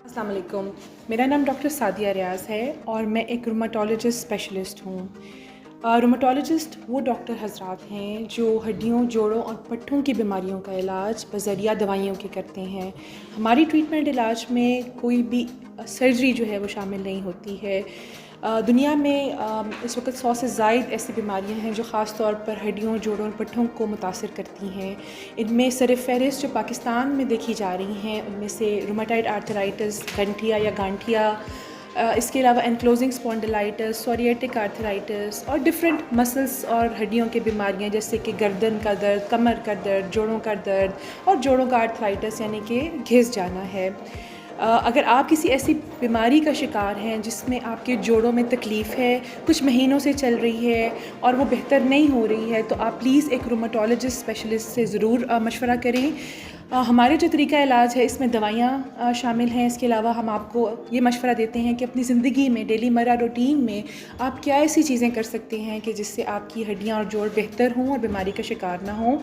अस्सलाम वालेकुम। मेरा नाम डॉक्टर सादिया रियाज़ है और मैं एक रूमेटोलॉजिस्ट स्पेशलिस्ट हूँ। रूमेटोलॉजिस्ट वो डॉक्टर हज़रात हैं जो हड्डियों, जोड़ों और पट्ठों की बीमारियों का इलाज बज़रिया दवाइयों के करते हैं। हमारी ट्रीटमेंट इलाज में कोई भी सर्जरी जो है वो शामिल नहीं होती है। दुनिया में इस वक्त 100 से ज़ायद ऐसी बीमारियां हैं जो ख़ास तौर पर हड्डियों, जोड़ों और पट्ठों को मुतासिर करती हैं। इनमें सरफ़हरिस्त जो पाकिस्तान में देखी जा रही हैं उनमें से रूमेटॉइड आर्थराइटिस, गंठिया या गांठिया, इसके अलावा एनक्लोजिंग स्पॉन्डिलाइटिस, सोरियाटिक आर्थराइटिस और डिफरेंट मसल्स और हड्डियों की बीमारियां जैसे कि गर्दन का दर्द, कमर का दर्द, जोड़ों का दर्द और जोड़ों का आर्थराइटिस यानी कि घिस जाना है। अगर आप किसी ऐसी बीमारी का शिकार हैं जिसमें आपके जोड़ों में तकलीफ़ है, कुछ महीनों से चल रही है और वो बेहतर नहीं हो रही है, तो आप प्लीज़ एक रूमेटोलॉजिस्ट स्पेशलिस्ट से ज़रूर मशवरा करें। हमारे जो तरीका इलाज है इसमें दवाइयाँ शामिल हैं। इसके अलावा हम आपको ये मशवरा देते हैं कि अपनी ज़िंदगी में, डेली मर्रा रूटीन में आप क्या ऐसी चीज़ें कर सकते हैं कि जिससे आपकी हड्डियाँ और जोड़ बेहतर हों और बीमारी का शिकार ना हों।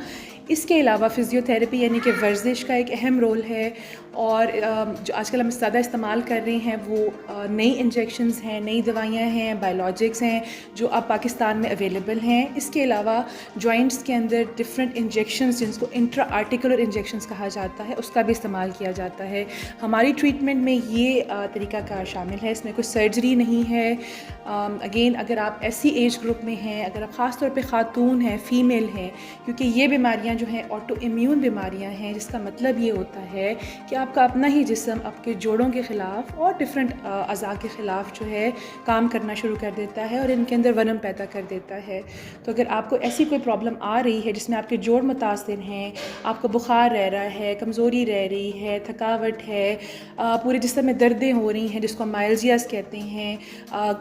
इसके अलावा फ़िज़ियोथेरेपी यानी कि वर्जिश का एक अहम रोल है और जो आजकल हम ज़्यादा इस्तेमाल कर रहे हैं वो नई इंजेक्शंस हैं, नई दवाइयाँ हैं, बायोलॉजिक्स हैं जो अब पाकिस्तान में अवेलेबल हैं। इसके अलावा जॉइंट्स के अंदर डिफरेंट इंजेक्शंस जिनको इंट्रा आर्टिकुलर इंजेक्शंस कहा जाता है उसका भी इस्तेमाल किया जाता है। हमारी ट्रीटमेंट में ये तरीक़ाकार शामिल है, इसमें कोई सर्जरी नहीं है। अगेन अगर आप ऐसी एज ग्रुप में हैं, अगर आप ख़ास तौर पे ख़ातून हैं, फ़ीमेल हैं, क्योंकि ये बीमारियां जो हैं ऑटो इम्यून बीमारियां हैं जिसका मतलब ये होता है कि आपका अपना ही जिस्म आपके जोड़ों के ख़िलाफ़ और डिफरेंट अज़ा के ख़िलाफ़ जो है काम करना शुरू कर देता है और इनके अंदर वनम पैदा कर देता है। तो अगर आपको ऐसी कोई प्रॉब्लम आ रही है जिसमें आपके जोड़ मुतासिर हैं, आपको बुखार रह रहा है, कमज़ोरी रह रही है, थकावट है, पूरे जिस्म में दर्दें हो रही हैं जिसको माइल्जियास कहते हैं,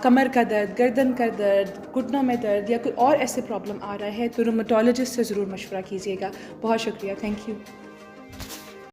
कमर का दर्द, गर्दन का दर्द, घुटनों में दर्द या कोई और ऐसे प्रॉब्लम आ रहा है तो रूमेटोलॉजिस्ट से ज़रूर मशवरा कीजिएगा। बहुत शुक्रिया, थैंक यू।